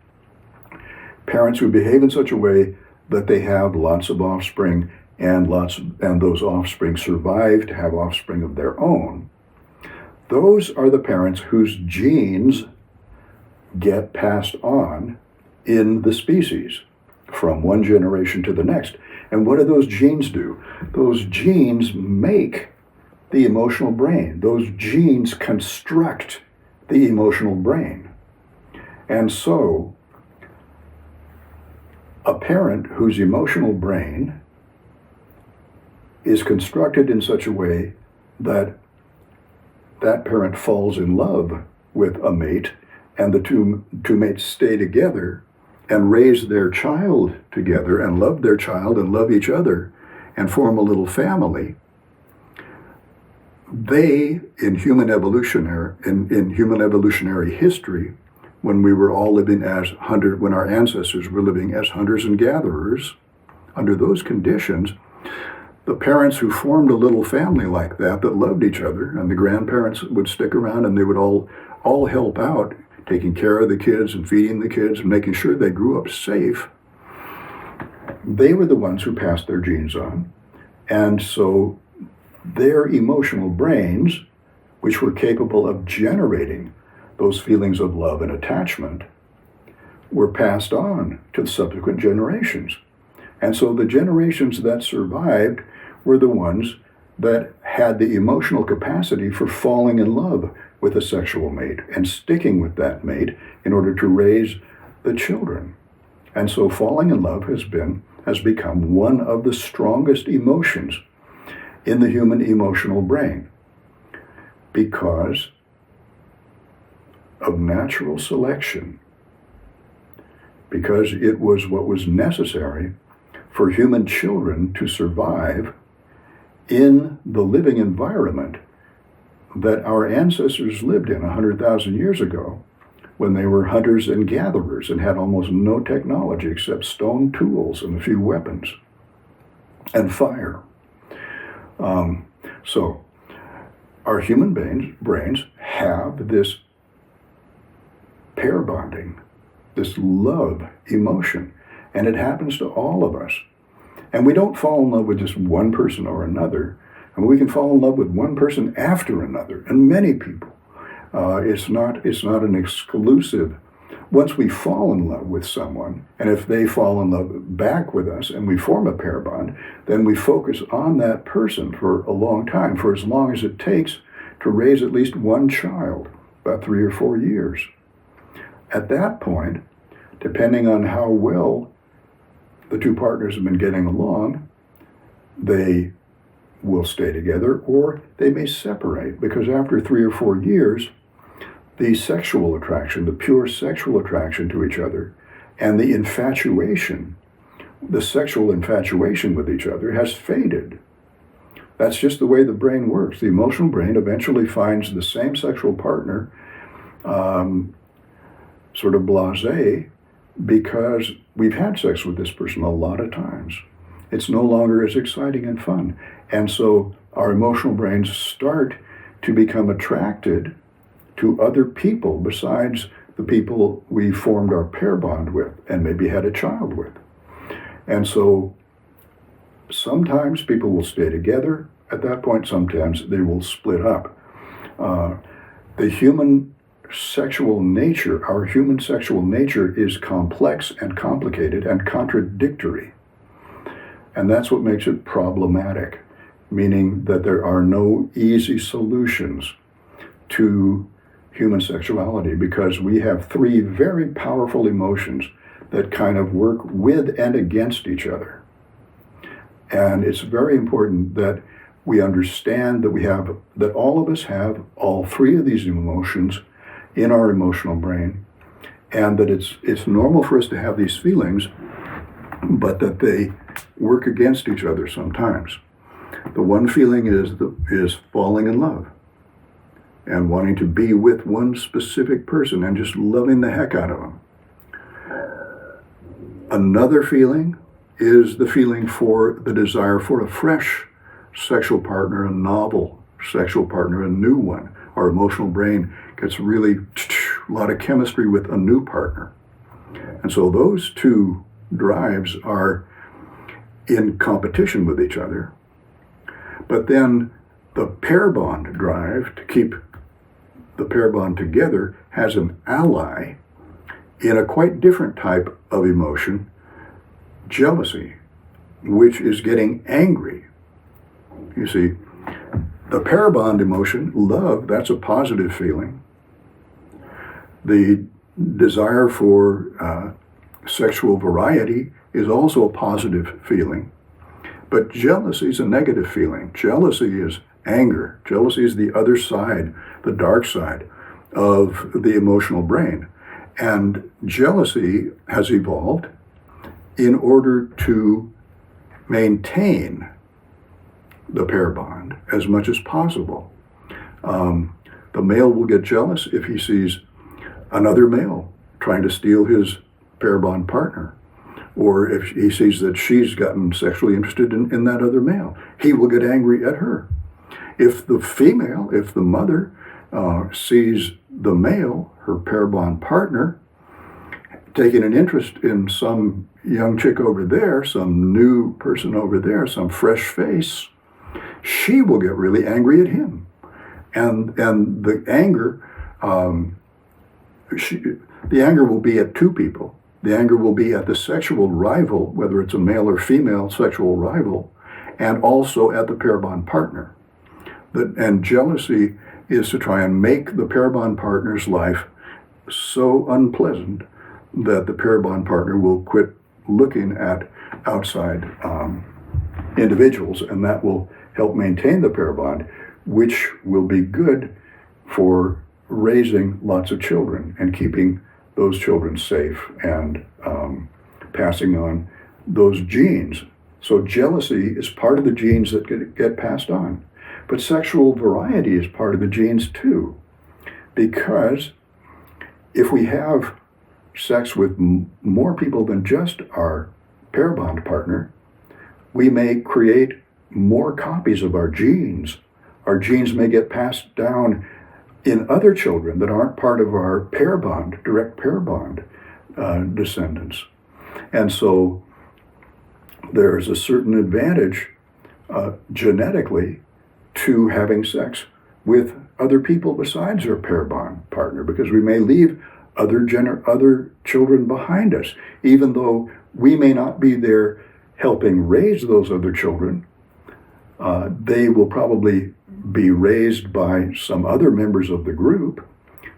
S1: parents who behave in such a way that they have lots of offspring and those offspring survive to have offspring of their own, those are the parents whose genes get passed on in the species from one generation to the next. And what do those genes do? Those genes make the emotional brain. Those genes construct the emotional brain. And so, a parent whose emotional brain is constructed in such a way that that parent falls in love with a mate, and the two mates stay together and raise their child together and love their child and love each other and form a little family. they, in human evolutionary history, when we were all living as when our ancestors were living as hunters and gatherers, under those conditions, the parents who formed a little family like that loved each other, and the grandparents would stick around and they would all help out, taking care of the kids and feeding the kids and making sure they grew up safe. They were the ones who passed their genes on. And so their emotional brains, which were capable of generating those feelings of love and attachment, were passed on to the subsequent generations. And so the generations that survived were the ones that had the emotional capacity for falling in love with a sexual mate and sticking with that mate in order to raise the children. And so falling in love has become one of the strongest emotions in the human emotional brain because of natural selection, because it was what was necessary for human children to survive in the living environment that our ancestors lived in 100,000 years ago, when they were hunters and gatherers and had almost no technology except stone tools and a few weapons and fire. So our human brains have this pair bonding, this love emotion, and it happens to all of us. And we don't fall in love with just one person or another. And we can fall in love with one person after another, and many people. It's not an exclusive. Once we fall in love with someone, and if they fall in love back with us and we form a pair bond, then we focus on that person for a long time, for as long as it takes to raise at least one child, about 3 or 4 years. At that point, depending on how well the two partners have been getting along, they will stay together or they may separate, because after 3 or 4 years, the sexual attraction, the pure sexual attraction to each other, and the infatuation, the sexual infatuation with each other has faded. That's just the way the brain works. The emotional brain eventually finds the same sexual partner sort of blasé, because we've had sex with this person a lot of times. It's no longer as exciting and fun. And so our emotional brains start to become attracted to other people besides the people we formed our pair bond with and maybe had a child with. And so sometimes people will stay together at that point, sometimes they will split up. The human sexual nature, our human sexual nature, is complex and complicated and contradictory. And that's what makes it problematic, meaning that there are no easy solutions to human sexuality, because we have 3 very powerful emotions that kind of work with and against each other. And it's very important that we understand that all of us have all 3 of these emotions in our emotional brain, and that it's normal for us to have these feelings, but that they work against each other sometimes. The one feeling is falling in love and wanting to be with one specific person and just loving the heck out of them. Another feeling is the feeling for the desire for a fresh sexual partner, a novel sexual partner, a new one. Our emotional brain gets really a lot of chemistry with a new partner. And so those 2 drives are in competition with each other. But then the pair bond drive, to keep the pair bond together, has an ally in a quite different type of emotion, jealousy, which is getting angry. You see, the pair bond emotion, love, that's a positive feeling. The desire for sexual variety is also a positive feeling. But jealousy is a negative feeling. Jealousy is anger. Jealousy is the other side, the dark side of the emotional brain. And jealousy has evolved in order to maintain the pair bond as much as possible. The male will get jealous if he sees another male trying to steal his pair bond partner, or if he sees that she's gotten sexually interested in that other male, he will get angry at her. If the mother sees the male, her pair bond partner, taking an interest in some young chick over there, some new person over there, some fresh face, she will get really angry at him. And the anger, the anger will be at two people. The anger will be at the sexual rival, whether it's a male or female sexual rival, and also at the pair bond partner. And jealousy is to try and make the pair bond partner's life so unpleasant that the pair bond partner will quit looking at outside individuals, and that will help maintain the pair bond, which will be good for raising lots of children and keeping those children safe and passing on those genes. So jealousy is part of the genes that get passed on. But sexual variety is part of the genes too, because if we have sex with more people than just our pair bond partner, we may create more copies of our genes. Our genes may get passed down in other children that aren't part of our pair bond, direct pair bond descendants. And so there's a certain advantage genetically to having sex with other people besides our pair bond partner, because we may leave other children behind us, even though we may not be there helping raise those other children. They will probably be raised by some other members of the group,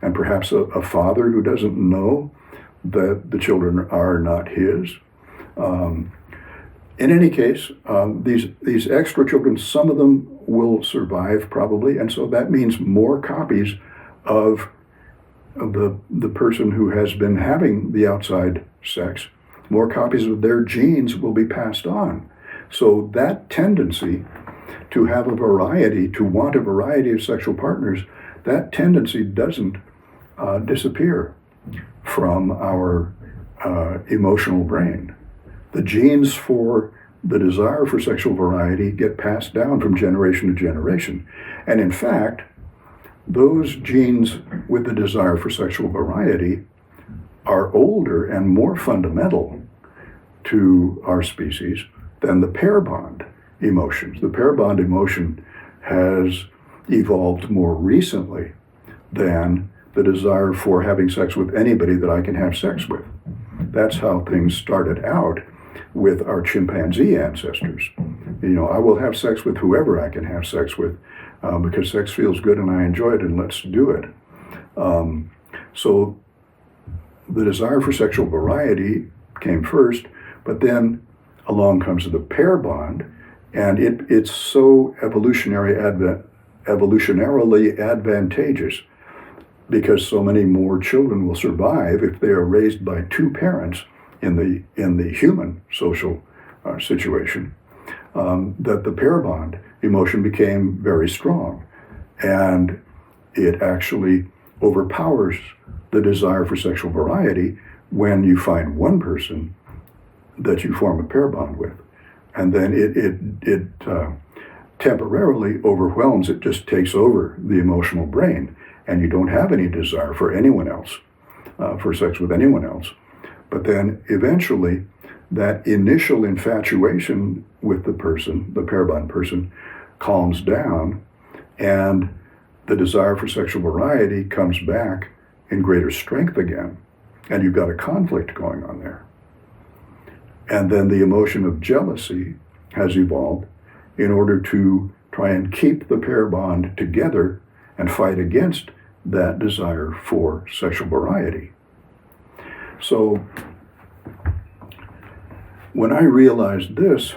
S1: and perhaps a father who doesn't know that the children are not his. In any case, these extra children, some of them will survive probably, and so that means more copies of the person who has been having the outside sex. More copies of their genes will be passed on. So that tendency to have a variety, to want a variety of sexual partners, that tendency doesn't disappear from our emotional brain. The genes for the desire for sexual variety get passed down from generation to generation. And in fact, those genes with the desire for sexual variety are older and more fundamental to our species than the pair bond emotions. The pair bond emotion has evolved more recently than the desire for having sex with anybody that I can have sex with. That's how things started out with our chimpanzee ancestors. I will have sex with whoever I can have sex with because sex feels good and I enjoy it, and let's do it. So the desire for sexual variety came first, but then along comes the pair bond, and it's so evolutionarily advantageous because so many more children will survive if they are raised by two parents in the human social situation, that the pair bond emotion became very strong, and it actually overpowers the desire for sexual variety when you find one person that you form a pair bond with, and then it temporarily overwhelms. It just takes over the emotional brain, and you don't have any desire for anyone else, for sex with anyone else. But then eventually, that initial infatuation with the person, the pair bond person, calms down, and the desire for sexual variety comes back in greater strength again, and you've got a conflict going on there. And then the emotion of jealousy has evolved in order to try and keep the pair bond together and fight against that desire for sexual variety. So when I realized this,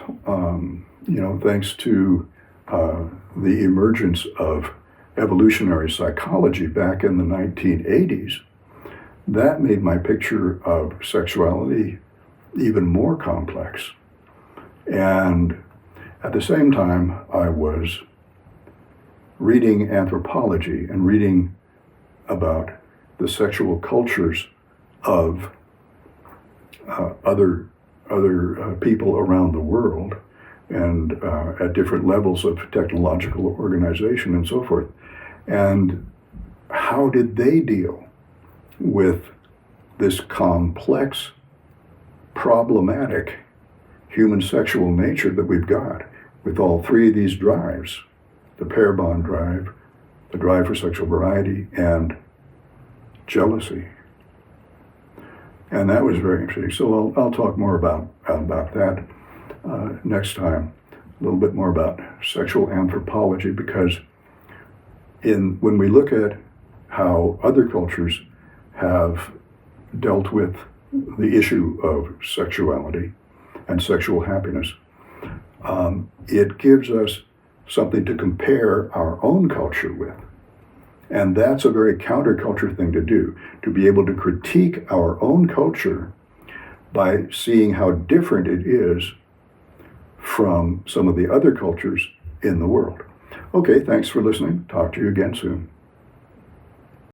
S1: thanks to the emergence of evolutionary psychology back in the 1980s, that made my picture of sexuality even more complex. And at the same time, I was reading anthropology and reading about the sexual cultures of other people around the world, and at different levels of technological organization and so forth. And how did they deal with this complex, problematic human sexual nature that we've got with all three of these drives: the pair bond drive, the drive for sexual variety, and jealousy. And that was very interesting. So I'll talk more about that next time, a little bit more about sexual anthropology, because when we look at how other cultures have dealt with the issue of sexuality and sexual happiness, it gives us something to compare our own culture with. And that's a very counterculture thing to do, to be able to critique our own culture by seeing how different it is from some of the other cultures in the world. Okay, thanks for listening. Talk to you again soon.